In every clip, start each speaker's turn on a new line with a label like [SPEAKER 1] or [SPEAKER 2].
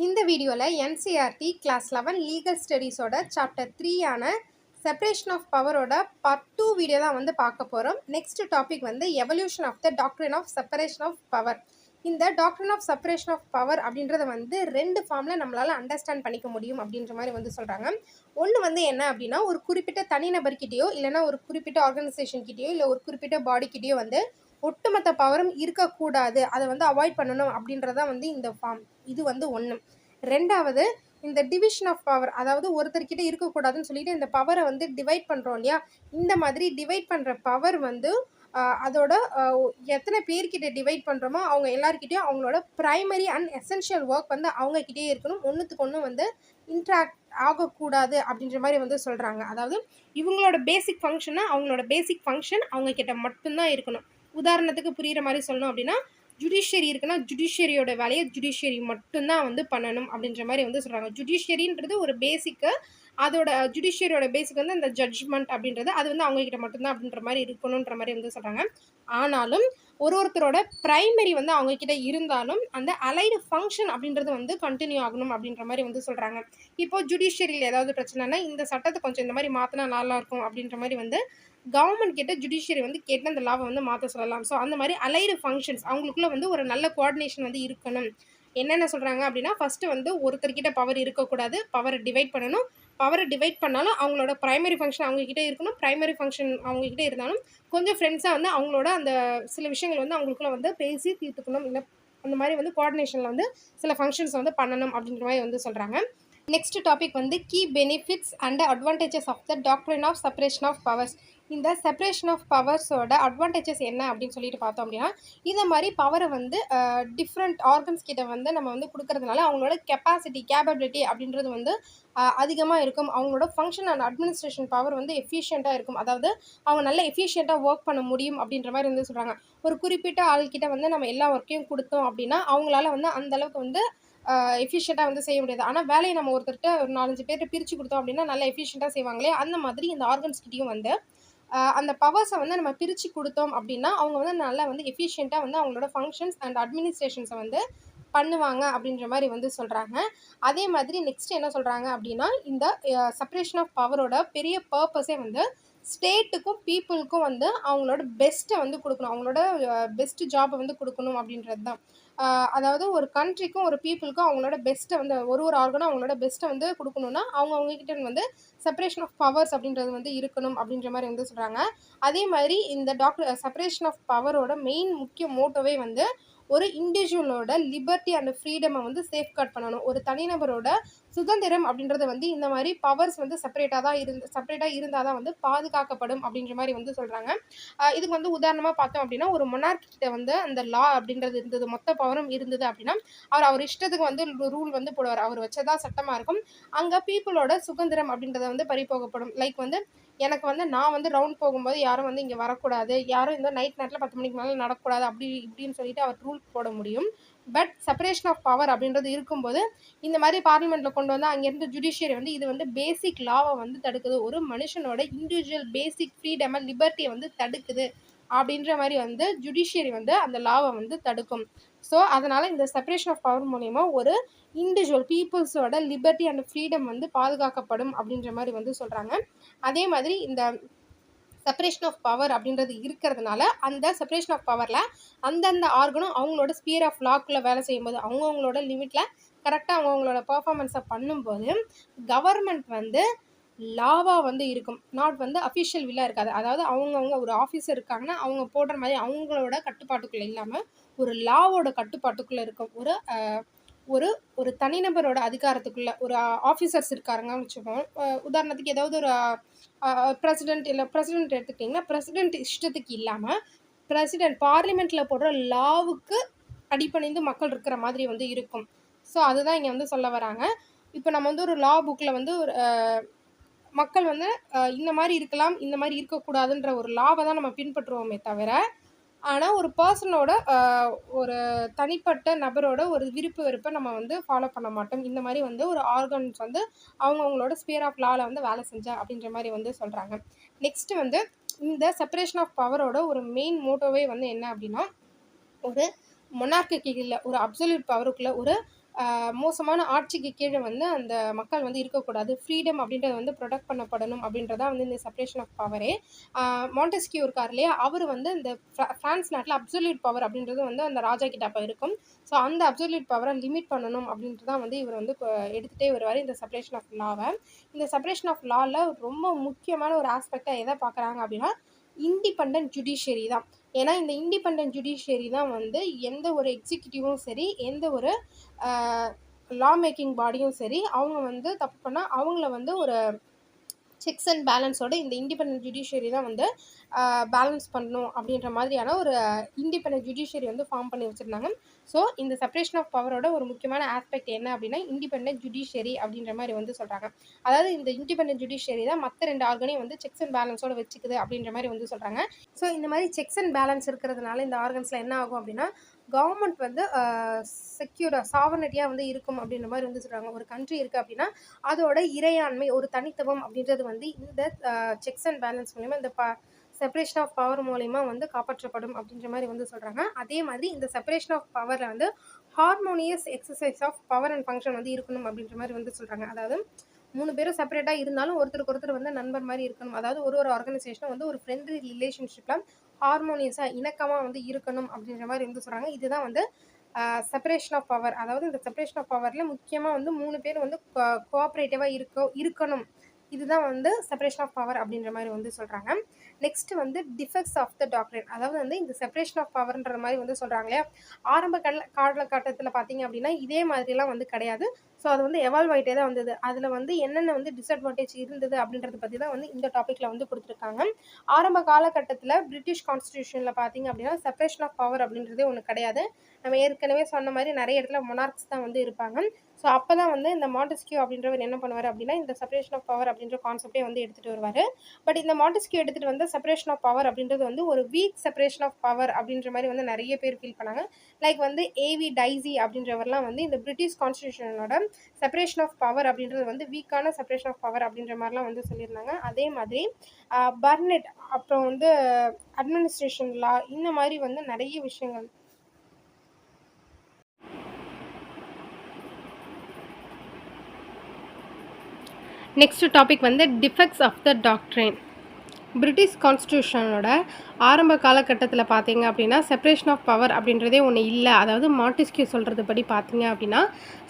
[SPEAKER 1] இந்த வீடியோவில் NCERT class 11 legal ஸ்டடீஸோட சாப்டர் 3 ஆன செப்பரேஷன் ஆஃப் பவரோட பார்ட் 2 வீடியோ தான் வந்து பார்க்க போகிறோம். நெக்ஸ்ட் டாபிக் வந்து evolution of the doctrine of separation of power. இந்த doctrine of separation of power அப்படின்றத வந்து ரெண்டு ஃபார்மில் நம்மளால் அண்டர்ஸ்டாண்ட் பண்ணிக்க முடியும் அப்படின்ற மாதிரி வந்து சொல்கிறாங்க. ஒன்று வந்து என்ன அப்படின்னா, ஒரு குறிப்பிட்ட தனிநபர்கிட்டயோ இல்லைனா ஒரு குறிப்பிட்ட ஆர்கனைசேஷன்கிட்டயோ இல்லை ஒரு குறிப்பிட்ட பாடிக்கிட்டேயோ வந்து ஒட்டுமொத்த பவரும் இருக்கக்கூடாது, அதை வந்து அவாய்ட் பண்ணணும் அப்படின்றதான் வந்து இந்த ஃபார்ம். இது வந்து ஒன்று. ரெண்டாவது, இந்த டிவிஷன் ஆஃப் பவர், அதாவது ஒருத்தர்கிட்ட இருக்கக்கூடாதுன்னு சொல்லிட்டு இந்த பவரை வந்து டிவைட் பண்ணுறோம் இல்லையா, இந்த மாதிரி டிவைட் பண்ணுற பவர் வந்து அதோட எத்தனை பேர்கிட்ட டிவைட் பண்ணுறோமோ அவங்க எல்லாருக்கிட்டையும் அவங்களோட ப்ரைமரி அண்ட் எசென்ஷியல் ஒர்க் வந்து அவங்கக்கிட்டே இருக்கணும். ஒன்றுத்துக்கு ஒன்று வந்து இன்ட்ராக்ட் ஆகக்கூடாது அப்படின்ற மாதிரி வந்து சொல்கிறாங்க. அதாவது இவங்களோட பேசிக் ஃபங்க்ஷனை அவங்களோட பேசிக் ஃபங்க்ஷன் அவங்கக்கிட்ட மட்டும்தான் இருக்கணும். உதாரணத்துக்கு புரிகிற மாதிரி சொல்லணும் அப்படின்னா, ஜுடிஷியரி இருக்குன்னா ஜுடிஷியரியோட வேலையை ஜுடிஷியரி மட்டும்தான் வந்து பண்ணணும் அப்படின்ற மாதிரி வந்து சொல்கிறாங்க. ஜுடிஷியரின்றது ஒரு பேசிக்கு, அதோட ஜுடிஷியரியோட பேசிக் வந்து அந்த ஜட்ஜ்மெண்ட் அப்படின்றது அது வந்து அவங்கக்கிட்ட மட்டும்தான் அப்படின்ற மாதிரி இருக்கணுன்ற மாதிரி வந்து சொல்கிறாங்க. ஆனாலும் ஒருத்தரோட ப்ரைமரி வந்து அவங்கக்கிட்ட இருந்தாலும் அந்த அலைடு ஃபங்க்ஷன் அப்படின்றது வந்து கண்டினியூ ஆகணும் அப்படின்ற மாதிரி வந்து சொல்கிறாங்க. இப்போது ஜுடிஷியரியில் ஏதாவது பிரச்சனைனா இந்த சட்டத்தை கொஞ்சம் இந்த மாதிரி மாற்றினா நல்லாயிருக்கும் அப்படின்ற மாதிரி வந்து கவர்மெண்ட் கிட்ட ஜுடிஷியரி வந்து கேட்டு அந்த லாவை வந்து மாற்ற சொல்லலாம். ஸோ அந்த மாதிரி அலைடு ஃபங்க்ஷன்ஸ் அவங்களுக்குள்ள வந்து ஒரு நல்ல கோஆர்டினேஷன் வந்து இருக்கணும். என்னென்ன சொல்கிறாங்க அப்படின்னா, ஃபஸ்ட்டு வந்து ஒருத்தர்கிட்ட பவர் இருக்கக்கூடாது, பவரை டிவைட் பண்ணணும். பவரை டிவைட் பண்ணாலும் அவங்களோட ப்ரைமரி ஃபங்க்ஷன் அவங்கக்கிட்ட இருக்கணும். ப்ரைமரி ஃபங்க்ஷன் அவங்கக்கிட்ட இருந்தாலும் கொஞ்சம் ஃப்ரெண்ட்ஸாக வந்து அவங்களோட அந்த சில விஷயங்கள் வந்து அவங்களுக்குள்ள வந்து பேசி தீர்த்துக்கணும். இல்லை அந்த மாதிரி வந்து கோஆர்டினேஷனில் வந்து சில ஃபங்க்ஷன்ஸ் வந்து பண்ணணும் அப்படின்ற மாதிரி வந்து சொல்கிறாங்க. நெக்ஸ்ட் டாபிக் வந்து key benefits and advantages of the doctrine of separation of powers. இந்த செப்பரேஷன் ஆஃப் பவர்ஸோட அட்வான்டேஜஸ் என்ன அப்படின்னு சொல்லிட்டு பார்த்தோம் அப்படின்னா, இந்த மாதிரி பவரை வந்து டிஃப்ரெண்ட் ஆர்கன்ஸ் கிட்ட வந்து நம்ம வந்து கொடுக்கறதுனால அவங்களோட கேப்பபிலிட்டி அப்படின்றது வந்து அதிகமாக இருக்கும். அவங்களோட ஃபங்க்ஷன் அண்ட் அட்மினிஸ்ட்ரேஷன் பவர் வந்து எஃபிஷியண்ட்டாக இருக்கும். அதாவது அவங்க நல்ல எஃபிஷியண்ட்டாக ஒர்க் பண்ண முடியும் அப்படின்ற மாதிரி வந்து சொல்கிறாங்க. ஒரு குறிப்பிட்ட ஆள்கிட்ட வந்து நம்ம எல்லா ஒர்க்கையும் கொடுத்தோம் அப்படின்னா அவங்களால வந்து அந்தளவுக்கு வந்து எஃபிஷியண்ட்டாக வந்து செய்ய முடியாது. ஆனால் வேலையை நம்ம ஒருத்தர்கிட்ட ஒரு 4-5 பேர்கிட்ட பிரித்து கொடுத்தோம் அப்படின்னா நல்லா எஃபிஷியண்ட்டாக செய்வாங்களே, அந்த மாதிரி இந்த ஆர்கன்ஸ்கிட்டையும் வந்து அந்த பவர்ஸை வந்து நம்ம பிரித்து கொடுத்தோம் அப்படின்னா அவங்க வந்து நல்லா வந்து எஃபிஷியண்ட்டாக வந்து அவங்களோட ஃபங்க்ஷன்ஸ் அண்ட் அட்மினிஸ்ட்ரேஷன்ஸை வந்து பண்ணுவாங்க அப்படின்ற மாதிரி வந்து சொல்கிறாங்க. அதே மாதிரி நெக்ஸ்ட் என்ன சொல்கிறாங்க அப்படின்னா, இந்த செப்பரேஷன் ஆஃப் பவரோட பெரிய பர்பஸே வந்து ஸ்டேட்டுக்கும் பீப்புளுக்கும் வந்து அவங்களோட பெஸ்ட்டை வந்து கொடுக்கணும், அவங்களோட பெஸ்ட் ஜாபை வந்து கொடுக்கணும் அப்படின்றது தான். அதாவது ஒரு கண்ட்ரிக்கும் ஒரு பீப்புளுக்கும் அவங்களோட பெஸ்ட்டை வந்து ஒரு ஆர்கனும் அவங்களோட பெஸ்ட்டை வந்து கொடுக்கணுன்னா அவங்கக்கிட்ட வந்து செப்பரேஷன் ஆஃப் பவர்ஸ் அப்படின்றது வந்து இருக்கணும் அப்படின்ற மாதிரி வந்து சொல்கிறாங்க. அதே மாதிரி இந்த செப்பரேஷன் ஆஃப் பவரோட மெயின் முக்கிய மோட்டோவே வந்து ஒரு இண்டிவிஜுவலோட லிபர்ட்டி அண்ட் ஃப்ரீடமை வந்து சேஃப்கார்ட் பண்ணணும். ஒரு தனிநபரோட சுதந்திரம் அப்படின்றது வந்து இந்த மாதிரி பவர்ஸ் வந்து செப்பரேட்டாக இருந்தால் தான் வந்து பாதுகாக்கப்படும் அப்படின்ற மாதிரி வந்து சொல்கிறாங்க. இதுக்கு வந்து உதாரணமாக பார்த்தோம் அப்படின்னா, ஒரு மொனார்க்கிட்ட வந்து அந்த லா அப்படின்றது இருந்தது, மொத்த பவரும் இருந்தது அப்படின்னா அவர் இஷ்டத்துக்கு வந்து ரூல் வந்து போடுவார், அவர் வச்சதான் சட்டமாக இருக்கும். அங்கே பீப்புளோட சுதந்திரம் அப்படின்றத வந்து பறிபோகப்படும். லைக் வந்து எனக்கு வந்து நான் வந்து ரவுண்ட் போகும்போது யாரும் வந்து இங்கே வரக்கூடாது, யாரும் இந்த நைட் நேரத்தில் 10 மணிக்கு மேலே நடக்கக்கூடாது அப்படி இப்படின்னு சொல்லிட்டு அவர் ரூல் போட முடியும். பட் செப்பரேஷன் ஆஃப் பவர் அப்படின்றது இருக்கும்போது இந்த மாதிரி பார்லிமெண்ட்டில் கொண்டு வந்து அங்கேருந்து ஜுடிஷியரி வந்து இது வந்து பேசிக் லாவை வந்து தடுக்குது, ஒரு மனுஷனோட இண்டிவிஜுவல் பேசிக் ஃப்ரீடமை லிபர்ட்டியை வந்து தடுக்குது அப்படின்ற மாதிரி வந்து ஜுடிஷியரி வந்து அந்த லாவை வந்து தடுக்கும். ஸோ அதனால் இந்த செப்பரேஷன் ஆஃப் பவர் மூலயமா ஒரு இண்டிவிஜுவல் பீப்புள்ஸோட லிபர்ட்டி அண்ட் ஃப்ரீடம் வந்து பாதுகாக்கப்படும் அப்படின்ற மாதிரி வந்து சொல்கிறாங்க. அதே மாதிரி இந்த செப்பரேஷன் ஆஃப் பவர் அப்படின்றது இருக்கிறதுனால அந்த செப்பரேஷன் ஆஃப் பவரில் அந்தந்த ஆர்கனும் அவங்களோட ஸ்பியர் ஆஃப் லாக்குள்ளே வேலை செய்யும்போது அவங்கவுங்களோட லிமிட்டில் கரெக்டாக அவங்கவுங்களோட பர்ஃபார்மன்ஸை பண்ணும்போது கவர்மெண்ட் வந்து லாவாக வந்து இருக்கும், நாட் வந்து அஃபிஷியல் வில்லாக இருக்காது. அதாவது அவங்கவுங்க ஒரு ஆஃபீஸர் இருக்காங்கன்னா அவங்க போடுற மாதிரி அவங்களோட கட்டுப்பாட்டுக்குள்ளே இல்லாமல் ஒரு லாவோட கட்டுப்பாட்டுக்குள்ளே இருக்கும். ஒரு ஒரு தனிநபரோட அதிகாரத்துக்குள்ளே ஒரு ஆஃபீஸர்ஸ் இருக்காருங்கன்னு வச்சுக்கோங்க. உதாரணத்துக்கு ஏதாவது ஒரு பிரசிடென்ட் எடுத்துக்கிட்டிங்கன்னா பிரசிடென்ட் இஷ்டத்துக்கு இல்லாமல் பார்லிமெண்ட்டில் போடுற லாவுக்கு அடிபணிந்து மக்கள் இருக்கிற மாதிரி வந்து இருக்கும். ஸோ அதுதான் இங்கே வந்து சொல்ல வராங்க. இப்போ நம்ம வந்து ஒரு லா புக்கில் வந்து ஒரு மக்கள் வந்து இந்த மாதிரி இருக்கலாம், இந்த மாதிரி இருக்கக்கூடாதுன்ற ஒரு லாவை தான் நம்ம பின்பற்றுவோமே தவிர, ஆனால் ஒரு பர்சனோட ஒரு தனிப்பட்ட நபரோட ஒரு விருப்பு வெறுப்பை நம்ம வந்து ஃபாலோ பண்ண மாட்டோம். இந்த மாதிரி வந்து ஒரு ஆர்கன்ஸ் வந்து அவங்கவுங்களோட ஸ்பியர் ஆஃப் லாவில் வந்து வேலை செஞ்சா அப்படின்ற மாதிரி வந்து சொல்கிறாங்க. நெக்ஸ்ட்டு வந்து இந்த செப்பரேஷன் ஆஃப் பவரோட ஒரு மெயின் மோட்டோவே வந்து என்ன அப்படின்னா, ஒரு மொனார்க்கிக்கு இல்லை, ஒரு அப்சல்யூட் பவருக்குள்ளே ஒரு மோசமான ஆட்சிக்கு கீழ வந்து அந்த மக்கள் வந்து இருக்கக்கூடாது. ஃப்ரீடம் அப்படின்றது வந்து புரொடெக்ட் பண்ணப்படணும் அப்படின்றது தான் வந்து இந்த செப்பரேஷன் ஆஃப் பவரே. ஆ மாண்டெஸ்கியூ இருக்கார் இல்லையா? அவரு வந்து இந்த ஃப்ரான்ஸ் நாட்ல அப்சல்யூட் பவர் அப்படின்றது வந்து அந்த ராஜா கிட்ட அப்ப இருக்கும். ஸோ அந்த அப்சல்யூட் பவர லிமிட் பண்ணணும் அப்படின்ட்டு தான் வந்து இவர் வந்து எடுத்துட்டே வருவாரு இந்த செப்பரேஷன் ஆஃப் லாவ. இந்த செப்பரேஷன் ஆஃப் லால ரொம்ப முக்கியமான ஒரு ஆஸ்பெக்ட்டா எத பார்க்குறாங்க அப்படின்னா, இண்டிபெண்டன்ட் ஜுடிஷியரி தான். ஏன்னா இந்த இண்டிபெண்டன்ட் ஜுடிஷியரி தான் வந்து எந்த ஒரு எக்ஸிக்யூட்டிவும் சரி, எந்த ஒரு அ லா மேக்கிங் பாடியும் சரி, அவங்க வந்து தப்பு பண்ணா அவங்கள வந்து ஒரு செக்ஸ் அண்ட் பேலன்ஸோட இந்த இண்டிபெண்டன்ட் ஜுடிஷியரி தான் வந்து பேலன்ஸ் பண்ணணும் அப்படின்ற மாதிரியான ஒரு இண்டிபெண்டன்ட் ஜுடிஷியரி வந்து ஃபார்ம் பண்ணி வச்சுருந்தாங்க. ஸோ இந்த செப்பரேஷன் ஆஃப் பவரோட ஒரு முக்கியமான ஆஸ்பெக்ட் என்ன அப்படின்னா, இண்டிபெண்டன்ட் ஜுடிஷியரி அப்படின்ற மாதிரி வந்து சொல்கிறாங்க. அதாவது இந்த இண்டிபெண்டன்ட் ஜுடிஷியரி தான் மற்ற 2 ஆர்கனையும் வந்து செக்ஸ் அண்ட் பேலன்ஸோட வச்சுக்குது அப்படின்ற மாதிரி வந்து சொல்கிறாங்க. ஸோ இந்த மாதிரி செக்ஸ் அண்ட் பேலன்ஸ் இருக்கிறதுனால இந்த ஆர்கன்ஸில் என்ன ஆகும் அப்படின்னா, கவர்மெண்ட் வந்து செக்யூரா சாவர்னிட்டியா வந்து இருக்கும் அப்படின்ற மாதிரி வந்து சொல்கிறாங்க. ஒரு கண்ட்ரி இருக்குது அப்படின்னா அதோட இறையாண்மை ஒரு தனித்துவம் அப்படின்றது வந்து இந்த செக்ஸ் அண்ட் பேலன்ஸ் மூலிமா இந்த செப்பரேஷன் ஆஃப் பவர் மூலிமா வந்து காப்பாற்றப்படும் அப்படின்ற மாதிரி வந்து சொல்கிறாங்க. அதே மாதிரி இந்த செப்பரேஷன் ஆஃப் பவரில் வந்து harmonious exercise of power and function வந்து இருக்கணும் அப்படின்ற மாதிரி வந்து சொல்கிறாங்க. அதாவது 3 பேரும் செப்பரேட்டாக இருந்தாலும் ஒருத்தருக்கு ஒருத்தர் வந்து நண்பர் மாதிரி இருக்கணும். அதாவது ஒரு ஆர்கனைசேஷனும் வந்து ஒரு ஃப்ரெண்ட்லி ரிலேஷன்ஷிப்பில் ஹார்மோனியஸாக இணக்கமாக வந்து இருக்கணும் அப்படின்ற மாதிரி வந்து சொல்கிறாங்க. இதுதான் வந்து செப்பரேஷன் ஆஃப் பவர். அதாவது இந்த செப்பரேஷன் ஆஃப் பவரில் முக்கியமாக வந்து 3 பேர் வந்து கோஆப்ரேட்டிவாக இருக்கணும். இதுதான் வந்து செப்பரேஷன் ஆஃப் பவர் அப்படின்ற மாதிரி வந்து சொல்கிறாங்க. நெக்ஸ்ட் வந்து டிஃபெக்ட்ஸ் ஆஃப் த டாக்ட்ரின். அதாவது வந்து இந்த செப்பரேஷன் ஆஃப் பவர்ன்ற மாதிரி வந்து சொல்கிறாங்க இல்லையா? ஆரம்ப காலகட்டத்தில் பார்த்தீங்க அப்படின்னா இதே மாதிரிலாம் வந்து கிடையாது. ஸோ அது வந்து எவால்வ் ஆகிட்டே தான் வந்தது. அதில் வந்து என்னென்ன வந்து டிஸ்அட்வான்டேஜ் இருந்தது அப்படின்றத பற்றி தான் வந்து இந்த டாப்பிக்கில் வந்து கொடுத்துருக்காங்க. ஆரம்ப காலகட்டத்தில் பிரிட்டிஷ் கான்ஸ்டியூஷனில் பார்த்தீங்க அப்படின்னா செப்பரேஷன் ஆஃப் பவர் அப்படின்றதே ஒன்று கிடையாது. நம்ம ஏற்கனவே சொன்ன மாதிரி நிறைய இடத்துல மொனார்க்ஸ் தான் வந்து இருப்பாங்க. ஸோ அப்போ தான் வந்து இந்த மாண்டெஸ்கியூ அப்படின்றவர் என்ன பண்ணுவார் அப்படின்னா, இந்த செப்பரேஷன் ஆஃப் பவர் அப்படின்ற கான்செப்டே வந்து எடுத்துகிட்டு வருவார். பட் இந்த மாண்டெஸ்கியூ எடுத்துகிட்டு வந்து செப்பரேஷன் ஆஃப் பவர் அப்படின்றது வந்து ஒரு வீக் செப்பரேஷன் ஆஃப் பவர் அப்படின்ற மாதிரி வந்து நிறைய பேர் ஃபீல் பண்ணாங்க. லைக் வந்து ஏவி டைசி அப்படின்றவர்லாம் வந்து இந்த பிரிட்டிஷ் கான்ஸ்டியூஷனோட செப்பரேஷன் ஆஃப் பவர் அப்படின்றது வந்து வீக்கான செப்பரேஷன் ஆஃப் பவர் அப்படின்ற மாதிரிலாம் வந்து சொல்லியிருந்தாங்க. அதே மாதிரி பர்னெட் அப்புறம் வந்து அட்மினிஸ்ட்ரேஷன் லா இந்த மாதிரி வந்து நிறைய விஷயங்கள். நெக்ஸ்ட் டாபிக் வந்து defects of the doctrine. British கான்ஸ்டியூஷனோட ஆரம்ப காலகட்டத்தில் பார்த்தீங்க அப்படின்னா செப்பரேஷன் ஆஃப் பவர் அப்படின்றதே ஒன்று இல்லை. அதாவது மாண்டெஸ்கியூ சொல்கிறது படி பார்த்தீங்க அப்படின்னா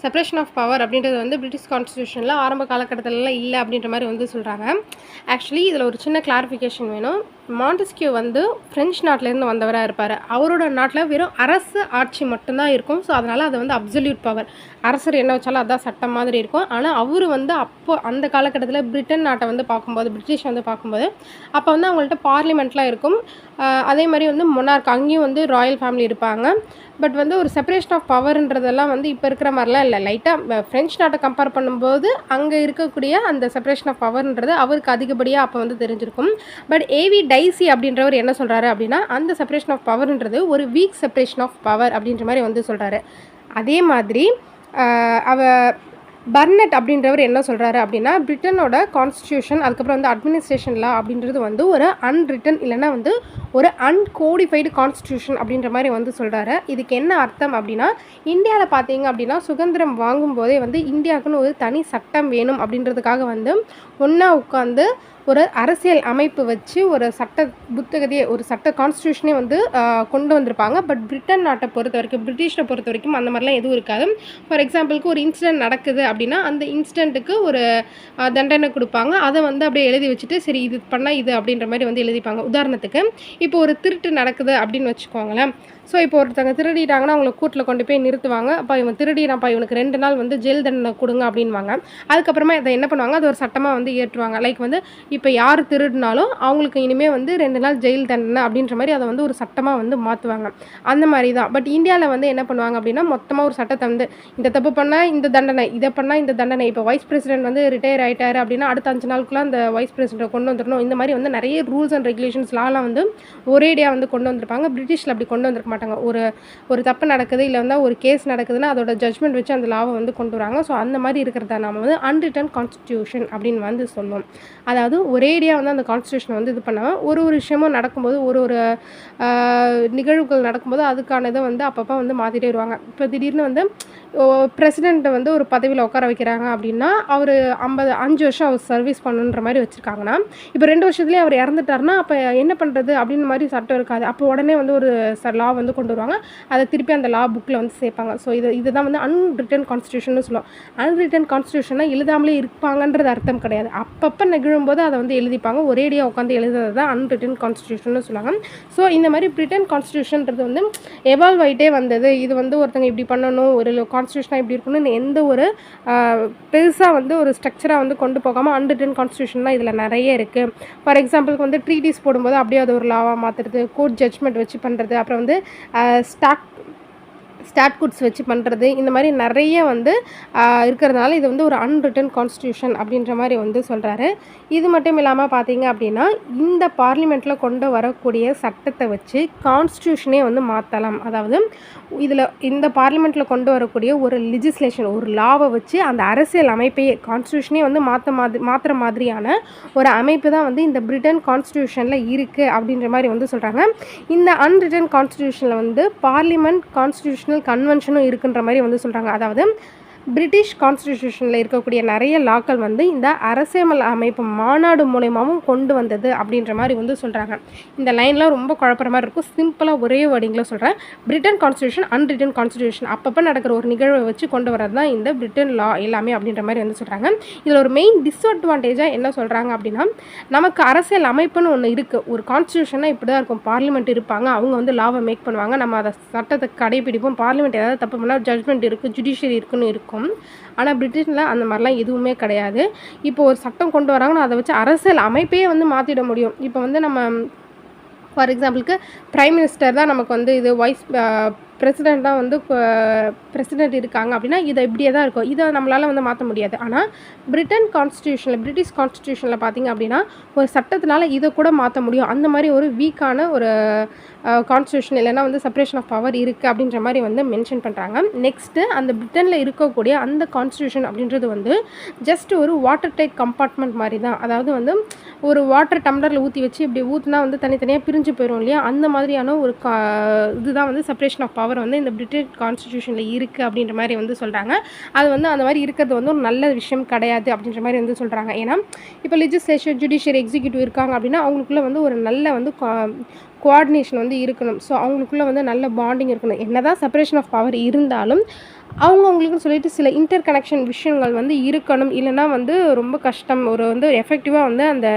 [SPEAKER 1] செப்பரேஷன் ஆஃப் பவர் அப்படின்றது வந்து பிரிட்டிஷ் கான்ஸ்டியூஷனில் ஆரம்ப காலகட்டத்திலலாம் இல்லை அப்படின்ற மாதிரி வந்து சொல்கிறாங்க. ஆக்சுவலி இதில் ஒரு சின்ன கிளாரிஃபிகேஷன் வேணும். மாண்டெஸ்கியூ வந்து ஃப்ரெஞ்ச் நாட்டிலேருந்து வந்தவராக இருப்பார். அவரோட நாட்டில் வெறும் அரசு ஆட்சி மட்டும்தான் இருக்கும். ஸோ அதனால் அது வந்து அப்சல்யூட் பவர். அரசர் என்ன வச்சாலும் அதுதான் சட்டம் மாதிரி இருக்கும். ஆனால் அவர் வந்து அப்போ அந்த காலகட்டத்தில் பிரிட்டன் நாட்டை வந்து பார்க்கும்போது, பிரிட்டிஷ் வந்து பார்க்கும்போது அப்போ வந்து அவங்கள்ட்ட பார்லிமெண்ட்லாம் இருக்கும். அதே மாதிரி வந்து மொனார்க் அங்கேயும் வந்து ராயல் ஃபேமிலி இருப்பாங்க. பட் வந்து ஒரு செப்பரேஷன் ஆஃப் பவர்ன்றதெல்லாம் வந்து இப்போ இருக்கிற மாதிரிலாம் இல்லை. லைட்டாக ஃப்ரெஞ்ச் நாட்டை கம்பேர் பண்ணும்போது அங்கே இருக்கக்கூடிய அந்த செப்பரேஷன் ஆஃப் பவர்ன்றது அவருக்கு அதிகப்படியாக அப்போ வந்து தெரிஞ்சிருக்கும். பட் ஏவி டைசி அப்படின்றவர் என்ன சொல்கிறாரு அப்படின்னா, அந்த செப்பரேஷன் ஆஃப் பவர்ன்றது ஒரு வீக் செப்பரேஷன் ஆஃப் பவர் அப்படின்ற மாதிரி வந்து சொல்கிறாரு. அதே மாதிரி பர்னெட் அப்படின்றவர் என்ன சொல்கிறாரு அப்படின்னா, பிரிட்டனோட கான்ஸ்டியூஷன் அதுக்கப்புறம் வந்து அட்மினிஸ்ட்ரேஷன் லா அப்படின்றது வந்து ஒரு அன்ரிட்டன் இல்லைனா வந்து ஒரு அன்கோடிஃபைடு கான்ஸ்டியூஷன் அப்படின்ற மாதிரி வந்து சொல்கிறாரு. இதுக்கு என்ன அர்த்தம் அப்படின்னா, இந்தியாவில் பார்த்தீங்க அப்படின்னா சுதந்திரம் வாங்கும்போதே வந்து இந்தியாவுக்குன்னு ஒரு தனி சட்டம் வேணும் அப்படின்றதுக்காக வந்து ஒன்றா உட்காந்து ஒரு அரசியல் அமைப்பு வச்சு ஒரு சட்ட புத்தகத்தையே ஒரு சட்ட கான்ஸ்டியூஷனே வந்து கொண்டு வந்திருப்பாங்க. பட் பிரிட்டன் நாட்டை பொறுத்த வரைக்கும், பிரிட்டிஷை பொறுத்த வரைக்கும் அந்த மாதிரிலாம் எதுவும் இருக்காது. ஃபார் எக்ஸாம்பிளுக்கு ஒரு இன்சிடென்ட் நடக்குது அப்படின்னா அந்த இன்சிடென்ட்டுக்கு ஒரு தண்டனை கொடுப்பாங்க. அதை வந்து அப்படியே எழுதி வச்சுட்டு சரி இது பண்ணால் இது அப்படின்ற மாதிரி வந்து எழுதிப்பாங்க. உதாரணத்துக்கு இப்போ ஒரு திருட்டு நடக்குது அப்படின்னு வச்சுக்கோங்களேன். ஸோ இப்போ ஒருத்தங்க திருடிட்டாங்கன்னா அவங்களை கூட்டில் கொண்டு போய் நிறுத்துவாங்க. அப்போ இவன் திருடினாப்பா, இவனுக்கு 2 நாள் வந்து ஜெயில் தண்டனை கொடுங்க அப்படின்வாங்க. அதுக்கப்புறமா இதை என்ன பண்ணுவாங்க, அது ஒரு சட்டமாக வந்து ஏற்றுவாங்க. லைக் வந்து இப்போ யார் திருடினாலும் அவங்களுக்கு இனிமேல் வந்து 2 நாள் ஜெயில் தண்டனை அப்படின்ற மாதிரி அதை வந்து ஒரு சட்டமாக வந்து மாற்றுவாங்க. அந்த மாதிரி தான். பட் இந்தியாவில் வந்து என்ன பண்ணுவாங்க அப்படின்னா, மொத்தமாக ஒரு சட்டத்தை வந்து இந்த தப்பு பண்ணால் இந்த தண்டனை, இதை பண்ணால் இந்த தண்டனை. இப்போ வைஸ் பிரசிடென்ட் வந்து ரிட்டையர் ஆகிட்டாரு அப்படின்னா அடுத்த 5 நாளுக்குள்ளே அந்த வைஸ் பிரசிடென்ட்டை கொண்டு வந்துடணும். இந்த மாதிரி வந்து நிறைய ரூல்ஸ் அண்ட் ரெகுலேஷன்ஸ் லாலாம் வந்து ஒரேடியாக வந்து கொண்டு வந்திருப்பாங்க. பிரிட்டிஷில் அப்படி கொண்டு வந்திருக்க மாட்டாங்க. மாட்டாங்க. ஒரு தப்பு நடக்குது, இல்ல வந்து ஒரு கேஸ் நடக்குதுன்னா, அதோட ஜட்ஜ்மெண்ட் வச்சு அந்த லாவ வந்து கொண்டு வராங்க. ஸோ அந்த மாரி இருக்கிறத நாம வந்து அன்ரிட்டன் கான்ஸ்டிடியூஷன் அப்படின்னு வந்து சொல்லுவோம். அதாவது ஒரேடியா வந்து அந்த கான்ஸ்டிடியூஷன வந்து இது பண்ணாம, ஒரு ஒரு விஷயமும் நடக்கும்போது, ஒரு ஒரு அ நிகழ்வுகள் நடக்கும்போது, அதுக்கான இத வந்து அப்பப்ப வந்து மாத்திட்டே வருவாங்க. இப்போ திடீர்னு வந்து ஒ பிரசிடென்ட்ட வந்து ஒரு பதவியில உட்கார வைக்கிறாங்க அப்படின்னா, அவரு 5 வருஷம் அவர் சர்வீஸ் பண்ணணுன்ற மாரி வச்சிருக்காங்கன்னா, இப்போ 2 வருஷத்துலயே அவர் இறந்துட்டாருன்னா, அப்ப என்ன பண்றது? அப்படின்னு மாரி சட்டம் இருக்காது. அப்போ உடனே வந்து ஒரு லா வந்து கொண்டு வருவாங்க. அத திருப்பி அந்த லா புக்ல வந்து சேர்ப்பாங்க. ஸோ இதுதான் வந்து அன்ரிட்டன் கான்ஸ்டிடியூஷன்னு சொல்லுவோம். அன்ரிட்டன் கான்ஸ்டிடியூஷன்னா எழுதாமலே இருப்பாங்கன்றது அர்த்தம் கிடையாது. அப்பப்ப நிகழும்போது அத வந்து எழுதிப்பாங்க. ஒரேடியா உட்காந்து எழுதுறது தான் அன்ரிட்டன் கான்ஸ்டிடியூஷன்னு சொல்லுவாங்க. ஸோ இந்த மாரி பிரிட்டன் கான்ஸ்டிடியூஷன்றது வந்து எவால்வ் ஆயிட்டே வந்தது. இது வந்து ஒருத்தங்க இப்படி பண்ணணும், ஒரு கான்ஸ்டிடியூஷனா இப்படி இருக்கணும்னு எந்த ஒரு அ பெருசா வந்து ஒரு ஸ்ட்ரக்சரா வந்து கொண்டு போகாம அன்ரிட்டன் கான்ஸ்டிடியூஷன்லாம் இதில நெறைய இருக்கு. ஃபார் எக்ஸாம்பிளுக்கு வந்து ட்ரீட்டீஸ் போடும்போது அப்படியே அது ஒரு லாவா மாத்துறது, கோர்ட் ஜட்ஜ்மெண்ட் வச்சு பண்றது, அப்புறம் வந்து அ ஸ்டாக் ஸ்டாட்குட்ஸ் வச்சு பண்ணுறது, இந்த மாதிரி நிறைய வந்து இருக்கிறதுனால இது வந்து ஒரு அன்ரிட்டன் கான்ஸ்டியூஷன் அப்படின்ற மாதிரி வந்து சொல்கிறாரு. இது மட்டும் இல்லாமல் பார்த்தீங்க அப்படின்னா, இந்த பார்லிமெண்ட்டில் கொண்டு வரக்கூடிய சட்டத்தை வச்சு கான்ஸ்டியூஷனே வந்து மாற்றலாம். அதாவது இதில் இந்த பார்லிமெண்ட்டில் கொண்டு வரக்கூடிய ஒரு லெஜிஸ்லேஷன், ஒரு லாவை வச்சு அந்த அரசியல் அமைப்பையே கான்ஸ்டியூஷனே வந்து மாற்றுற மாதிரியான ஒரு அமைப்பு தான் வந்து இந்த பிரிட்டன் கான்ஸ்டியூஷனில் இருக்குது அப்படின்ற மாதிரி வந்து சொல்கிறாங்க. இந்த அன்ரிட்டன் கான்ஸ்டியூஷனில் வந்து பார்லிமெண்ட் கான்ஸ்டியூஷனல் கன்வென்ஷனும் இருக்குன்ற மாதிரி வந்து சொல்கிறாங்க. அதாவது பிரிட்டிஷ் கான்ஸ்டிடியூஷனில் இருக்கக்கூடிய நிறைய லாக்கள் வந்து இந்த அரசியல் அமைப்பு மாநாடு மூலயமாவும் கொண்டு வந்தது அப்படின்ற மாதிரி வந்து சொல்கிறாங்க. இந்த லைன்லாம் ரொம்ப குழப்பற மாதிரி இருக்கும். சிம்பிளாக ஒரே வேர்டிங்கில் சொல்கிறேன். பிரிட்டன் கான்ஸ்டிடியூஷன், அன்ரிட்டன் கான்ஸ்டிடியூஷன் அப்பப்போ நடக்கிற ஒரு நிகழ்வை வச்சு கொண்டு வரது தான் இந்த பிரிட்டன் லா எல்லாமே அப்படின்ற மாதிரி வந்து சொல்கிறாங்க. இதில் ஒரு மெயின் டிஸ்அட்வான்டேஜாக என்ன சொல்கிறாங்க அப்படின்னா, நமக்கு அரசியல் அமைப்புன்னு ஒன்று இருக்குது. ஒரு கான்ஸ்டிடியூஷனாக இப்படி தான் இருக்கும். பார்லிமெண்ட் இருப்பாங்க, அவங்க வந்து லாவை மேக் பண்ணுவாங்க, நம்ம அதை சட்டத்தை கடைபிடிப்போம். பார்லிமெண்ட் ஏதாவது தப்பு பண்ணால் ஜட்ஜ்மெண்ட் இருக்குது, ஜுடிஷியரி இருக்குன்னு இருக்கும். ஆனால் பிரிட்டிஷில் அந்த மாதிரிலாம் எதுவுமே கிடையாது. இப்போ ஒரு சட்டம் கொண்டு வராங்கன்னா அதை வச்சு அரசியல் அமைப்பே வந்து மாற்றிட முடியும். இப்போ வந்து நம்ம ஃபார் எக்ஸாம்பிளுக்கு பிரைம் மினிஸ்டர் தான் நமக்கு வந்து இது பிரசிடெண்ட் தான் வந்து பிரசிடெண்ட் இருக்காங்க அப்படின்னா இதை இப்படியே தான் இருக்கும். இதை நம்மளால் வந்து மாற்ற முடியாது. ஆனால் பிரிட்டன் கான்ஸ்டியூஷனில், பிரிட்டிஷ் கான்ஸ்டியூஷனில் பார்த்திங்க அப்படின்னா ஒரு சட்டத்தினால இதை கூட மாற்ற முடியும். அந்த மாதிரி ஒரு வீக்கான ஒரு கான்ஸ்டியூஷன் இல்லைன்னா வந்து செப்பரேஷன் ஆஃப் பவர் இருக்குது அப்படின்ற மாதிரி வந்து மென்ஷன் பண்ணுறாங்க. நெக்ஸ்ட்டு அந்த பிரிட்டனில் இருக்கக்கூடிய அந்த கான்ஸ்டியூஷன் அப்படின்றது வந்து ஜஸ்ட் ஒரு வாட்டர் டைட் கம்பார்ட்மெண்ட் மாதிரி தான். அதாவது வந்து ஒரு வாட்டர் டம்ளரில் ஊற்றி வச்சு இப்படி ஊற்றினா வந்து தனித்தனியாக பிரிஞ்சு போயிடும் இல்லையா, அந்த மாதிரியான ஒரு இதுதான் வந்து செப்பரேஷன் ஆஃப் பவர் வந்து இந்த பிரிட்டிஷ் கான்ஸ்டிடியூஷனில் இருக்குது அப்படின்ற மாதிரி வந்து சொல்கிறாங்க. அது வந்து அந்த மாதிரி இருக்கிறது வந்து ஒரு நல்ல விஷயம் கிடையாது அப்படின்ற மாதிரி வந்து சொல்கிறாங்க. ஏன்னா இப்போ லெஜிஸ்லேச்சர், ஜுடிஷியரி, எக்ஸிக்யூட்டிவ் இருக்காங்க அப்படின்னா அவங்களுக்குள்ள வந்து ஒரு நல்ல வந்து கோஆர்டினேஷன் வந்து இருக்கணும். ஸோ அவங்களுக்குள்ள வந்து நல்ல பாண்டிங் இருக்கணும். என்ன தான் செப்பரேஷன் ஆஃப் பவர் இருந்தாலும் அவங்கவுங்களுக்குன்னு சொல்லிட்டு சில இன்டர் கனெக்ஷன் விஷயங்கள் வந்து இருக்கணும். இல்லைனா வந்து ரொம்ப கஷ்டம். ஒரு வந்து எஃபெக்டிவாக வந்து அந்த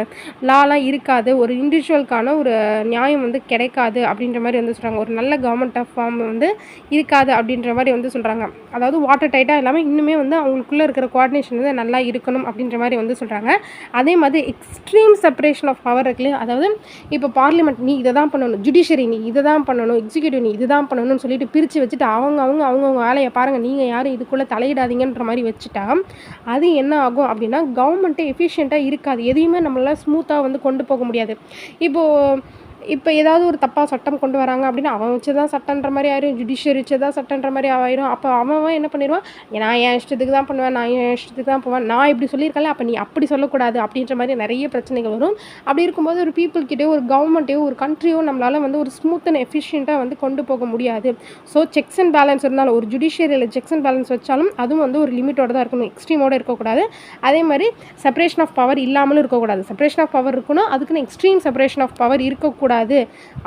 [SPEAKER 1] லாலாம் இருக்காது. ஒரு இண்டிவிஜுவலுக்கான ஒரு நியாயம் வந்து கிடைக்காது அப்படின்ற மாதிரி வந்து சொல்கிறாங்க. ஒரு நல்ல கவர்மெண்ட் ஆஃப் ஃபார்ம் வந்து இருக்காது அப்படின்ற மாதிரி வந்து சொல்கிறாங்க. அதாவது வாட்டர் டைட்டாக இல்லாமல் இன்னுமே வந்து அவங்களுக்குள்ளே இருக்கிற கோஆர்டினேஷன் வந்து நல்லா இருக்கணும் அப்படின்ற மாதிரி வந்து சொல்கிறாங்க. அதே மாதிரி எக்ஸ்ட்ரீம் செப்பரேஷன் ஆஃப் பவர் இருக்குல்லையா, அதாவது இப்போ பார்லிமெண்ட் நீ இதை தான் பண்ணணும், ஜுடிஷியரி நீ இதை தான் பண்ணணும், எக்ஸிக்யூட்டிவ் நீ இது தான் பண்ணணும்னு சொல்லிட்டு பிரித்து வச்சுட்டு அவங்கவுங்க வேலையை பாருங்கள், நீங்கள் யாரும் இதுக்குள்ளே தலையிடாதீங்கன்ற மாதிரி வச்சுட்டா அது என்ன ஆகும் அப்படின்னா கவர்மெண்ட்டே எஃபிஷியண்ட்டாக இருக்காது. எதையுமே நம்மளால் ஸ்மூத்தாக வந்து கொண்டு போக முடியாது. இப்போ ஏதாவது ஒரு தப்பாக சட்டம் கொண்டு வராங்க அப்படின்னா அவன் வச்சு தான் சட்டன்ற மாதிரி ஆயிரும், ஜுடிஷியரி வச்சு தான் சட்டன்ற மாதிரி ஆயிரும். அப்போ அவன் என்ன பண்ணிடுவான், நான் என் இஷ்டத்துக்கு தான் பண்ணுவேன், நான் என் இஷ்டத்துக்கு தான் போவேன், நான் இப்படி சொல்லியிருக்கேன், அப்போ நீ அப்படி சொல்லக்கூடாது அப்படின்ற மாதிரி நிறைய பிரச்சனைகள் வரும். அப்படி இருக்கும்போது ஒரு பீப்புள்கிட்டயோ ஒரு கவர்மெண்ட்டையோ ஒரு கண்ட்ரியோ நம்மளால் வந்து ஒரு ஸ்மூத் அண்ட் எஃபிஷியண்ட்டாக வந்து கொண்டு போக முடியாது. ஸோ செக்ஸ் அண்ட் பேலன்ஸ் இருந்தாலும் ஒரு ஜுடிஷியரியில் செக்ஸ் அண்ட் பேலன்ஸ் வச்சாலும் அதுவும் வந்து ஒரு லிமிட்டோட தான் இருக்கணும், எக்ஸ்ட்ரீமோடு இருக்கக்கூடாது. அதே மாதிரி செப்பரேஷன் ஆஃப் பவர் இல்லாமலும் இருக்கக்கூடாது. செப்பரேஷன் ஆஃப் பவர் இருக்கணும், அதுக்குன்னு எக்ஸ்ட்ரீம் செப்பரேஷன் ஆஃப் பவர் இருக்கக்கூடாது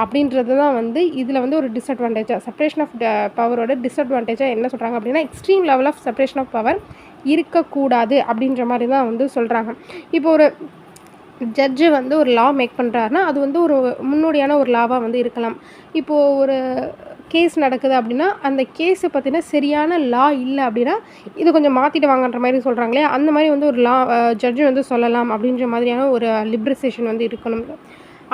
[SPEAKER 1] அப்படின்றது தான் வந்து இதில் வந்து ஒரு டிஸ்அட்வான்டேஜாக, செப்பரேஷன் ஆஃப் பவரோட டிஸ்அட்வான்டேஜாக என்ன சொல்கிறாங்க அப்படின்னா extreme level of separation of power இருக்கக்கூடாது அப்படின்ற மாதிரி தான் வந்து சொல்கிறாங்க. இப்போ ஒரு ஜட்ஜு வந்து ஒரு லா மேக் பண்ணுறாருன்னா அது வந்து ஒரு முன்னோடியான ஒரு லாவாக வந்து இருக்கலாம். இப்போது ஒரு கேஸ் நடக்குது அப்படின்னா அந்த கேஸை பற்றின சரியான லா இல்லை அப்படின்னா இது கொஞ்சம் மாற்றிட்டு வாங்கன்ற மாதிரி சொல்கிறாங்களே, அந்த மாதிரி வந்து ஒரு லா ஜட்ஜு வந்து சொல்லலாம் அப்படின்ற மாதிரியான ஒரு லிபரலைசேஷன் வந்து இருக்கணும்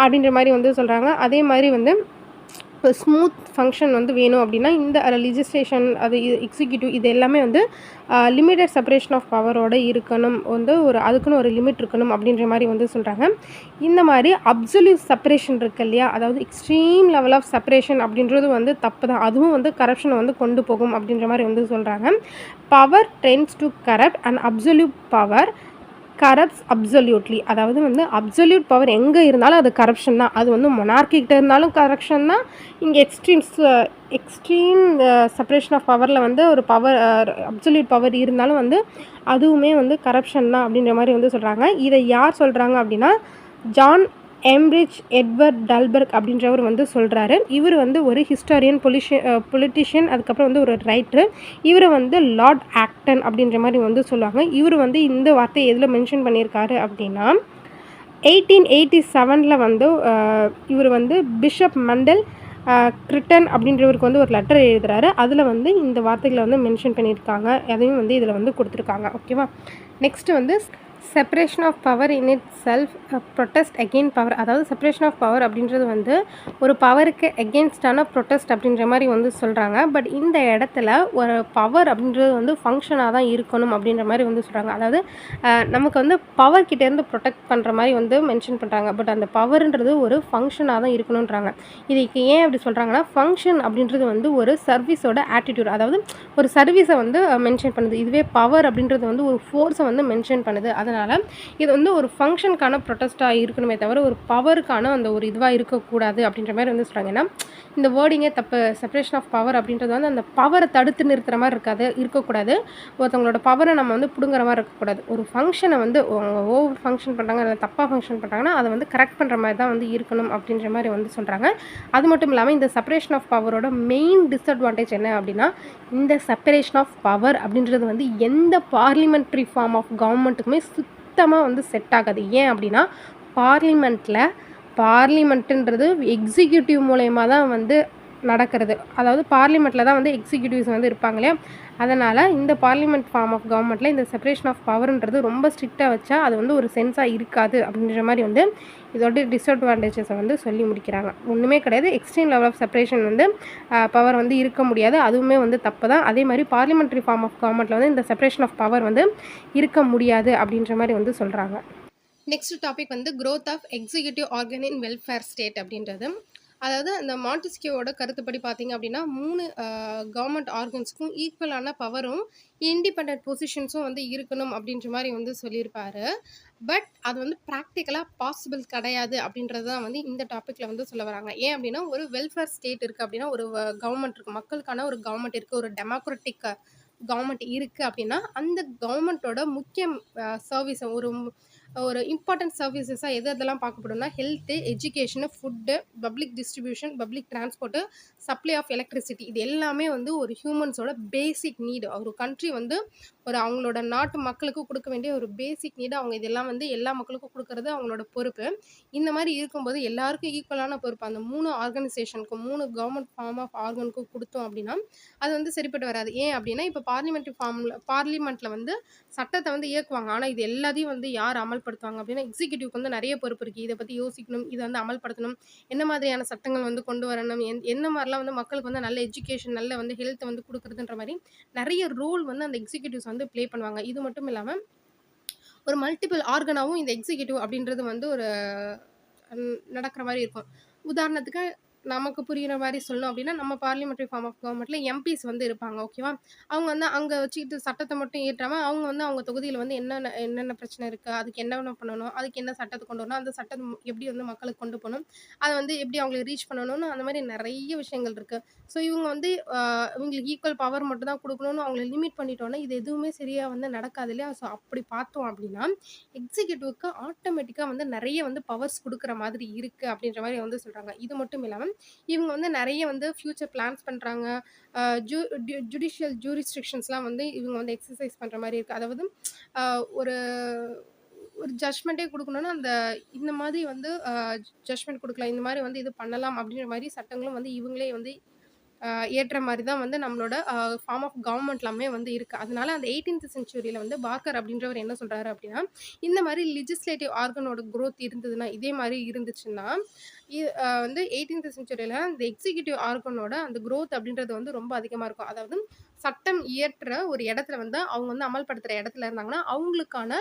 [SPEAKER 1] அப்படின்ற மாதிரி வந்து சொல்கிறாங்க. அதே மாதிரி வந்து ஒரு ஸ்மூத் ஃபங்க்ஷன் வந்து வேணும் அப்படின்னா இந்த லெஜிஸ்லேஷன் அது எக்ஸிக்யூட்டிவ் இது எல்லாமே வந்து லிமிட்டட் செப்பரேஷன் ஆஃப் பவரோட இருக்கணும் வந்து ஒரு அதுக்குன்னு ஒரு லிமிட் இருக்கணும் அப்படின்ற மாதிரி வந்து சொல்கிறாங்க. இந்த மாதிரி அப்சல்யூட் செப்பரேஷன் இருக்கு இல்லையா, அதாவது எக்ஸ்ட்ரீம் லெவல் ஆஃப் செப்பரேஷன் அப்படின்றது வந்து தப்பு தான். அதுவும் வந்து கரப்ஷனை வந்து கொண்டு போகும் அப்படின்ற மாதிரி வந்து சொல்கிறாங்க. Power tends to corrupt and absolute power corrupts absolutely. அதாவது வந்து அப்சல்யூட் பவர் எங்கே இருந்தாலும் அது கரப்ஷன் தான். அது வந்து மொனார்க்கிட்ட இருந்தாலும் கரப்ஷன் தான். இங்கே எக்ஸ்ட்ரீம் செப்பரேஷன் ஆஃப் பவரில் வந்து ஒரு பவர் அப்சல்யூட் பவர் இருந்தாலும் வந்து அதுவுமே வந்து கரப்ஷன் தான் அப்படின்ற மாதிரி வந்து சொல்கிறாங்க. இதை யார் சொல்கிறாங்க அப்படின்னா ஜான் எம்ரிச் எட்வர்ட் டல்பர்க் அப்படின்றவர் வந்து சொல்கிறாரு. இவர் வந்து ஒரு ஹிஸ்டாரியன் பொலிட்டிஷியன் அதுக்கப்புறம் வந்து ஒரு ரைட்டரு. இவர் வந்து லார்ட் ஆக்டன் அப்படின்ற மாதிரி வந்து சொல்லுவாங்க. இவர் வந்து இந்த வார்த்தையை எதில் மென்ஷன் பண்ணியிருக்காரு அப்படின்னா 1887 வந்து இவர் வந்து பிஷப் மண்டல் கிரிட்டன் அப்படின்றவருக்கு வந்து ஒரு லெட்டர் எழுதுகிறாரு. அதில் வந்து இந்த வார்த்தைகளை வந்து மென்ஷன் பண்ணியிருக்காங்க. அதையும் வந்து இதில் வந்து கொடுத்துருக்காங்க. ஓகேவா. நெக்ஸ்ட்டு வந்து separation of power in itself protest again power. அதாவது செப்பரேஷன் ஆஃப் பவர் அப்படின்றது வந்து ஒரு பவருக்கு எகென்ஸ்டான ப்ரொட்டஸ்ட் அப்படின்ற மாதிரி வந்து சொல்கிறாங்க. பட் இந்த இடத்துல ஒரு பவர் அப்படின்றது வந்து ஃபங்க்ஷனாக தான் இருக்கணும் அப்படின்ற மாதிரி வந்து சொல்கிறாங்க. அதாவது நமக்கு வந்து பவர் கிட்டேருந்து ப்ரொடெக்ட் பண்ணுற மாதிரி வந்து மென்ஷன் பண்ணுறாங்க. பட் அந்த பவர்ன்றது ஒரு ஃபங்க்ஷனாக தான் இருக்கணுன்றாங்க. இதுக்கு ஏன் அப்படி சொல்கிறாங்கன்னா ஃபங்க்ஷன் அப்படின்றது வந்து ஒரு சர்வீஸோட ஆட்டிடியூட், அதாவது ஒரு சர்வீஸை வந்து மென்ஷன் பண்ணுது. இதுவே பவர் அப்படின்றது வந்து ஒரு ஃபோர்ஸை வந்து மென்ஷன் பண்ணுது. அதனால் இது வந்து ஒரு ஃபங்க்ஷனுக்கான ப்ரொட்டஸ்ட்டாக இருக்கணுமே தவிர ஒரு பவருக்கான அந்த ஒரு இதுவாக இருக்கக்கூடாது அப்படின்ற மாதிரி வந்து சொல்கிறாங்க. ஏன்னா இந்த வேர்டிங்கே தப்பு. செப்பரேஷன் ஆஃப் பவர் அப்படின்றது வந்து அந்த பவரை தடுத்து நிறுத்துகிற மாதிரி இருக்கக்கூடாது. ஒருத்தவங்களோட பவரை நம்ம வந்து பிடுங்குற மாதிரி இருக்கக்கூடாது. ஒரு ஃபங்க்ஷனை வந்து ஓவர் ஃபங்க்ஷன் பண்ணுறாங்க, அதை தப்பாக ஃபங்க்ஷன் பண்ணுறாங்கன்னா அதை வந்து கரெக்ட் பண்ணுற மாதிரி தான் வந்து இருக்கணும் அப்படின்ற மாதிரி வந்து சொல்கிறாங்க. அது மட்டும் இல்லாமல் இந்த செப்பரேஷன் ஆஃப் பவரோட மெயின் டிஸ்அட்வான்டேஜ் என்ன அப்படின்னா இந்த செப்பரேஷன் ஆஃப் பவர் அப்படின்றது வந்து எந்த பார்லிமெண்ட்ரி ஃபார்ம் ஆஃப் கவர்மெண்ட்டுக்குமே சுத்தமாக வந்து செட் ஆகாது. ஏன் அப்படின்னா பார்லிமெண்ட்டுன்றது எக்ஸிக்யூட்டிவ் மூலயமா தான் வந்து நடக்கிறது. அதாவது பார்லிமெண்ட்டில் தான் வந்து எக்ஸிக்யூட்டிவ்ஸ் வந்து இருப்பாங்க இல்லையா. அதனால் இந்த பார்லிமெண்ட் ஃபார்ம் ஆஃப் கவர்மெண்ட்டில் இந்த செப்பரேஷன் ஆஃப் பவர்ன்றது ரொம்ப ஸ்ட்ரிக்டாக வச்சா அது வந்து ஒரு சென்ஸாக இருக்காது அப்படின்ற மாதிரி வந்து இதோட டிஸ்அட்வான்டேஜஸை வந்து சொல்லி முடிக்கிறாங்க. ஒன்றுமே கிடையாது. எக்ஸ்ட்ரீம் லெவல் ஆஃப் செப்பரேஷன் வந்து பவர் வந்து இருக்க முடியாது. அதுவுமே வந்து தப்பு தான். அதே மாதிரி பார்லிமெண்ட்ரி ஃபார்ம் ஆஃப் கவர்மெண்ட்டில் வந்து இந்த செப்பரேஷன் ஆஃப் பவர் வந்து இருக்க முடியாது அப்படின்ற மாதிரி வந்து சொல்கிறாங்க. நெக்ஸ்ட் டாபிக் வந்து growth of executive organ in welfare state அப்படின்றது. அதாவது அந்த மாண்டெஸ்கியூவோட கருத்துப்படி பார்த்தீங்க அப்படின்னா 3 கவர்மெண்ட் ஆர்கன்ஸ்க்கும் ஈக்குவலான பவரும் இண்டிபெண்ட் பொசிஷன்ஸும் வந்து இருக்கணும் அப்படின்ற மாதிரி வந்து சொல்லியிருப்பாரு. பட் அது வந்து ப்ராக்டிக்கலாக பாசிபிள் கிடையாது அப்படின்றது தான் வந்து இந்த டாப்பிக்கில் வந்து சொல்ல வராங்க. ஏன் அப்படின்னா ஒரு வெல்ஃபேர் ஸ்டேட் இருக்குது அப்படின்னா ஒரு கவர்மெண்ட் இருக்குது, மக்களுக்கான ஒரு கவர்மெண்ட் இருக்குது, ஒரு டெமோக்ராட்டிக் கவர்மெண்ட் இருக்குது அப்படின்னா அந்த கவர்மெண்ட்டோட முக்கிய சர்வீஸை ஒரு இம்பார்ட்டன்ட் சர்வீசஸாக எதெல்லாம் பார்க்கப்படும்னா health, education, food, public distribution, public transport, supply of electricity இது எல்லாமே வந்து ஒரு ஹியூமன்ஸோட பேசிக் நீடு. ஒரு கண்ட்ரி வந்து ஒரு அவங்களோட நாட்டு மக்களுக்கு கொடுக்க வேண்டிய ஒரு பேசிக் நீடு. அவங்க இதெல்லாம் வந்து எல்லா மக்களுக்கும் கொடுக்கறது அவங்களோட பொறுப்பு. இந்த மாதிரி இருக்கும்போது எல்லாருக்கும் ஈக்குவலான பொறுப்பு அந்த 3 ஆர்கனைசேஷனுக்கும் 3 கவர்மெண்ட் ஃபார்ம் ஆஃப் ஆர்கனுக்கும் கொடுத்தோம் அப்படின்னா அது வந்து சரிப்பட்டு வராது. ஏன் அப்படின்னா இப்போ பார்லிமெண்ட்டில் வந்து சட்டத்தை வந்து இயக்குவாங்க. ஆனால் இது எல்லாத்தையும் வந்து யார் அமல்படுத்துவாங்க அப்படின்னா எக்ஸிக்யூட்டிவ்க்கு வந்து நிறைய பொறுப்பு இருக்குது. இதை பற்றி யோசிக்கணும், இதை வந்து அமல்படுத்தணும், என்ன மாதிரியான சட்டங்கள் வந்து கொண்டு வரணும், என்ன மாதிரிலாம் வந்து மக்களுக்கு வந்து நல்ல எஜுகேஷன் நல்ல வந்து ஹெல்த் வந்து கொடுக்குறதுன்ற மாதிரி நிறைய ரோல் வந்து அந்த எக்ஸிக்யூட்டிவ்ஸ் வந்து ப்ளே பண்ணுவாங்க. இது மட்டும் இல்லாமல் ஒரு மல்டிபிள் ஆர்கனாகவும் இந்த எக்ஸிக்யூட்டிவ் அப்படின்றது வந்து ஒரு நடக்கிற மாதிரி இருக்கும். உதாரணத்துக்கு நமக்கு புரிகிற மாதிரி சொல்லணும் அப்படின்னா நம்ம பார்லிமெண்ட்ரி ஃபார்ம் ஆஃப் கவர்மெண்ட்டில் எம்பிஸ் வந்து இருப்பாங்க. ஓகேவா. அவங்க வந்து அங்கே வச்சுக்கிட்டு சட்டத்தை மட்டும் ஏற்றாமல் அவங்க வந்து அவங்க தொகுதியில் வந்து என்னென்ன பிரச்சனை இருக்குது, அதுக்கு என்னென்ன பண்ணணும், அதுக்கு என்ன சட்டத்தை கொண்டு வரணும், அந்த சட்டத்தை எப்படி வந்து மக்களுக்கு கொண்டு போகணும், அதை வந்து எப்படி அவங்களுக்கு ரீச் பண்ணணும்னு அந்த மாதிரி நிறைய விஷயங்கள் இருக்குது. ஸோ இவங்க வந்து இவங்களுக்கு ஈக்குவல் பவர் மட்டும் தான் கொடுக்கணும்னு அவங்களை லிமிட் பண்ணிட்டோன்னா இது எதுவுமே சரியாக வந்து நடக்காது இல்லையா. ஸோ அப்படி பார்த்தோம் அப்படின்னா எக்ஸிக்யூட்டிவ்க்கு ஆட்டோமேட்டிக்காக வந்து நிறைய வந்து பவர்ஸ் கொடுக்குற மாதிரி இருக்குது அப்படின்ற மாதிரி வந்து சொல்கிறாங்க. இது மட்டும் இல்லாமல் இவங்க வந்து நிறைய வந்து ஃப்யூச்சர் பிளான்ஸ் பண்ணுறாங்க. ஜுடிஷியல் ஜூரிஸ்ட்ரிக்ஷன்ஸ்லாம் வந்து இவங்க வந்து எக்ஸசைஸ் பண்ணுற மாதிரி இருக்குது. அதாவது ஒரு ஒரு ஜட்ஜ்மெண்ட்டே கொடுக்கணும்னா அந்த இந்த மாதிரி வந்து ஜட்ஜ்மெண்ட் கொடுக்கலாம், இந்த மாதிரி வந்து இது பண்ணலாம் அப்படின்ற மாதிரி சட்டங்களும் வந்து இவங்களே வந்து ஏற்ற மாரி தான் வந்து நம்மளோட ஃபார்ம் ஆஃப் கவர்மெண்ட்லாமே வந்து இருக்கு. அதனால அந்த 18த் செஞ்சுரியில வந்து பார்க்கர் அப்படின்றவர் என்ன சொல்றாரு அப்படின்னா, இந்த மாரி லெஜிஸ்லேட்டிவ் ஆர்கனோட குரோத் இருந்ததுன்னா, இதே மாரி இருந்துச்சுன்னா, வந்து 18த் செஞ்சுரியில அந்த எக்ஸிக்யூட்டிவ் ஆர்கனோட அந்த குரோத் அப்படின்றது வந்து ரொம்ப அதிகமா இருக்கும். அதாவது சட்டம் இயற்ற ஒரு இடத்துல வந்து அவங்க வந்து அமல்படுத்துற இடத்துல இருந்தாங்கன்னா, அவங்களுக்கான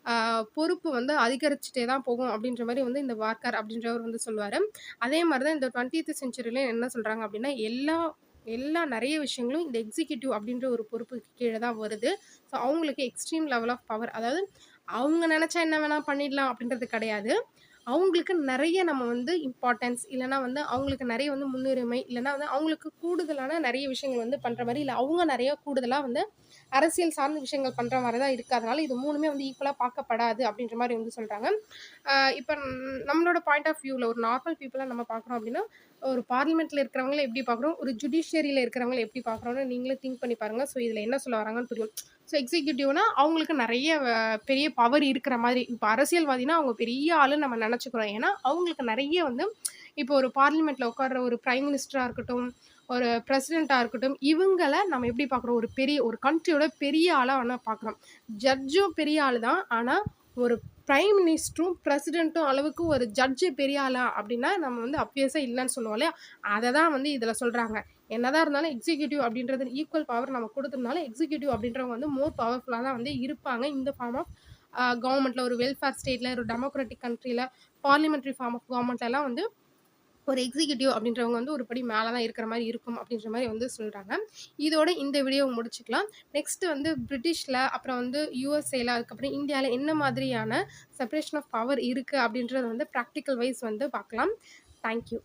[SPEAKER 1] அ பொறுப்பு வந்து அதிகரிச்சுட்டே தான் போகும் அப்படின்ற மாரி வந்து இந்த வார்க்கர் அப்படின்றவர் வந்து சொல்லுவாரு. அதே மாரி தான் இந்த 20த் செஞ்சுரிலயும் என்ன சொல்றாங்க அப்படின்னா, எல்லா எல்லா நெறைய விஷயங்களும் இந்த எக்ஸிக்யூட்டிவ் அப்படின்ற ஒரு பொறுப்புக்கு கீழ தான் வருது. ஸோ அவங்களுக்கு எக்ஸ்ட்ரீம் லெவல் ஆஃப் பவர். அதாவது அவங்க நெனச்சா என்ன வேணா பண்ணிடலாம் அப்படின்றது கிடையாது. அவங்களுக்கு நெறைய நம்ம வந்து இம்பார்ட்டன்ஸ் இல்லன்னா வந்து அவங்களுக்கு நெறைய வந்து முன்னுரிமை, இல்லன்னா வந்து அவங்களுக்கு கூடுதலான நெறைய விஷயங்கள் வந்து பண்ற மாரி, இல்ல அவங்க நெறைய கூடுதலா வந்து அரசியல் சார்ந்த விஷயங்கள் பண்ற மாரி தான் இருக்கு. அதனால இது 3மே வந்து ஈக்குவலா பார்க்கப்படாது அப்படின்ற மாரி வந்து சொல்றாங்க. இப்ப நம்மளோட பாயிண்ட் ஆஃப் வியூல ஒரு நார்மல் பீப்பிளா நம்ம பார்க்குறோம் அப்படின்னா, ஒரு பார்லிமெண்ட்ல இருக்கிறவங்கள எப்படி பார்க்குறோம், ஒரு ஜுடிஷியரியில இருக்கிறவங்கள எப்படி பார்க்குறோம்னு நீங்களே திங்க் பண்ணி பாருங்க. ஸோ இதுல என்ன சொல்ல வராங்கன்னு புரியும். ஸோ எக்ஸிக்யூட்டிவ்னா அவங்களுக்கு நெறைய பெரிய பவர் இருக்கிற மாதிரி. இப்ப அரசியல்வாதினா அவங்க பெரிய ஆளுன்னு நம்ம நெனச்சுக்கிறோம். ஏன்னா, அவங்களுக்கு நெறைய வந்து இப்போ ஒரு பார்லிமெண்ட்ல உட்கார்ற ஒரு பிரைம் மினிஸ்டரா இருக்கட்டும், ஒரு பிரசிடென்ட்டா இருக்கட்டும், இவங்கள நம்ம எப்படி பார்க்குறோம், ஒரு பெரிய ஒரு கண்ட்ரியோட பெரிய ஆளா வேணா பார்க்குறோம். ஜட்ஜும் பெரிய ஆளு தான். ஆனா, ஒரு பிரைம் மினிஸ்டரும், பிரசிடென்ட்டும் அளவுக்கு ஒரு ஜட்ஜ் பெரிய ஆளா அப்படின்னா, நம்ம வந்து ஆப்வியஸா இல்லன்னு சொல்லுவோம் இல்லையா? அத தான் வந்து இதுல சொல்றாங்க. என்னதான் இருந்தாலும் எக்ஸிக்யூட்டிவ் அப்படின்றது ஈக்குவல் பவர் நம்ம குடுத்தோம்னால, எக்ஸிக்யூட்டிவ் அப்படின்றவங்க வந்து மோர் பவர்ஃபுல்லா தான் வந்து இருப்பாங்க. இந்த ஃபார்ம் ஆஃப் கவர்மெண்ட்ல ஒரு வெல்ஃபேர் ஸ்டேட்ல, ஒரு டெமோக்ராட்டிக் கண்ட்ரில, பார்லிமெண்டரி ஃபார்ம் ஆஃப் கவர்மெண்ட்லலாம் வந்து ஒரு எக்ஸிக்யூட்டிவ் அப்படின்றவங்க வந்து ஒரு படி மேல தான் இருக்கிற மாரி இருக்கும் அப்படின்ற மாரி வந்து சொல்றாங்க. இதோட இந்த வீடியோவ முடிச்சுக்கலாம். நெக்ஸ்ட் வந்து பிரிட்டிஷ்ல, அப்புறம் வந்து யுஎஸ்ஏல, அதுக்கப்புறம் இந்தியால என்ன மாதிரியான செப்பரேஷன் ஆஃப் பவர் இருக்கு அப்படின்றத வந்து பிராக்டிகல் வைஸ் வந்து பார்க்கலாம். Thank you.